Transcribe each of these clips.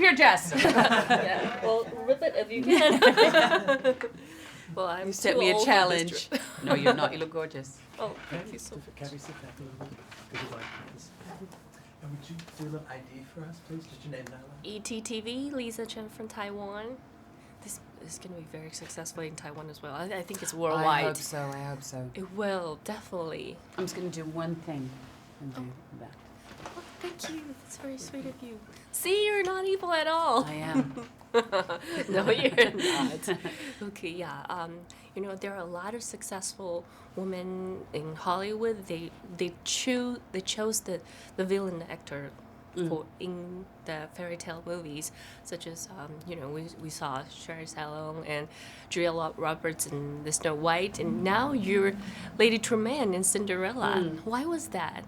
your dress. Yeah, well, rip it if you can. Well, I'm You set too me a old for challenge. this trip. No, you're not. You look gorgeous. Oh, thank you so much. Can we sit back a little bit? Good design, please. And would you do a little ID for us, please? Just your name and outline. ETTV, Lisa Chen from Taiwan. This is going to be very successful in Taiwan as well. I think it's worldwide. I hope so. It will, definitely. I'm just going to do one thing and do that. Oh, thank you. That's very sweet of you. See, you're not evil at all. I am. No, you're not. Okay, yeah. There are a lot of successful women in Hollywood. They chose the villain actor for in the fairy tale movies, such as we saw Sherry Salon and Julia Roberts in the Snow White, and now you're Lady Tremaine in Cinderella. Why was that?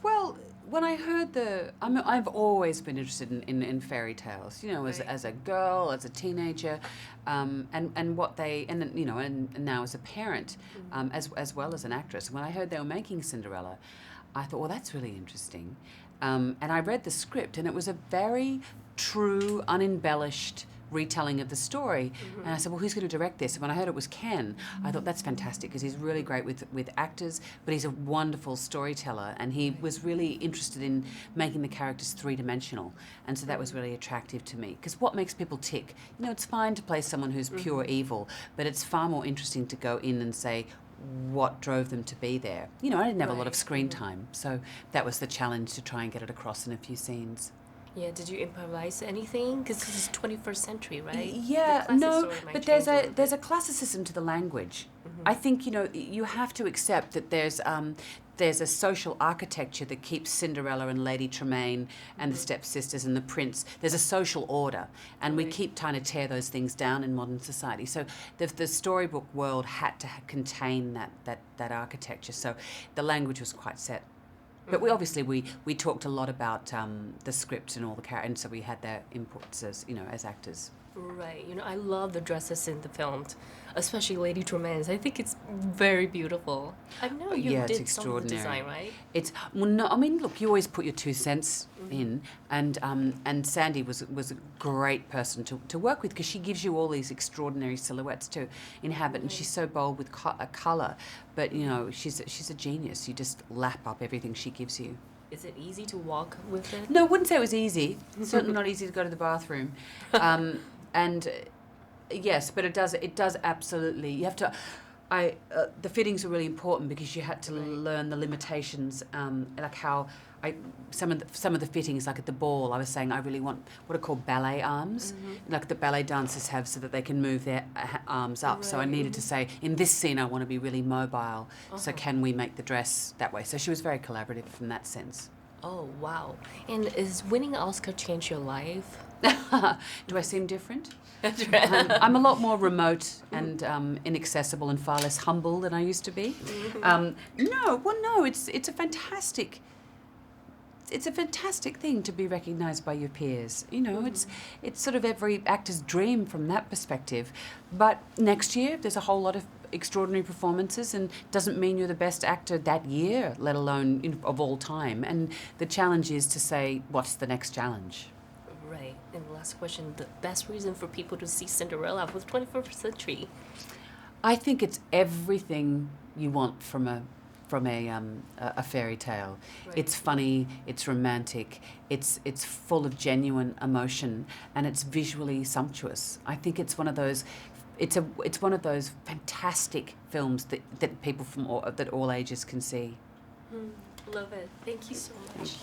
Well, when I heard I've always been interested in fairy tales, as a girl, as a teenager, and what they, and now as a parent, as well as an actress. When I heard they were making Cinderella, I thought, well, that's really interesting. And I read the script, and it was a very true, unembellished retelling of the story. And I said, well, who's going to direct this? And when I heard it was Ken, I thought that's fantastic because he's really great with actors, but he's a wonderful storyteller, and he was really interested in making the characters three-dimensional. And so that was really attractive to me, because what makes people tick? It's fine to play someone who's pure evil, but it's far more interesting to go in and say, what drove them to be there? I didn't have a lot of screen time, so that was the challenge, to try and get it across in a few scenes. Yeah, did you improvise anything? Because this is 21st century, right? Yeah, no, but there's a classicism to the language. I think, you have to accept that there's a social architecture that keeps Cinderella and Lady Tremaine and the stepsisters and the prince. There's a social order, and we keep trying to tear those things down in modern society. So the storybook world had to contain that architecture. So the language was quite set. But we talked a lot about the script and all the characters, and so we had their inputs as actors. Right. I love the dresses in the films, especially Lady Tremaine's. I think it's very beautiful. I know you did some of the design, right? Look, you always put your 2 cents in, and Sandy was a great person to work with, because she gives you all these extraordinary silhouettes to inhabit, and she's so bold with color. But she's a genius. You just lap up everything she gives you. Is it easy to walk with it? No, I wouldn't say it was easy. It's certainly not easy to go to the bathroom. Yes, but it does absolutely. You have to. The fittings are really important, because you had to learn the limitations, like how some of the fittings, like at the ball, I was saying I really want what are called ballet arms, like the ballet dancers have, so that they can move their arms up. Right. So I needed to say, in this scene, I want to be really mobile. So can we make the dress that way? So she was very collaborative from that sense. Oh, wow. And is winning an Oscar change your life? Do I seem different? I'm a lot more remote and inaccessible and far less humble than I used to be. No, it's a fantastic thing to be recognised by your peers. It's sort of every actor's dream from that perspective. But next year, there's a whole lot of extraordinary performances, and doesn't mean you're the best actor that year, let alone of all time. And the challenge is to say, what's the next challenge? Right. And last question, the best reason for people to see Cinderella for the 21st century? I think it's everything you want from a fairy tale. Right. It's funny, it's romantic, it's full of genuine emotion, and it's visually sumptuous. I think it's one of those fantastic films that people that all ages can see. Love it. Thank you so much.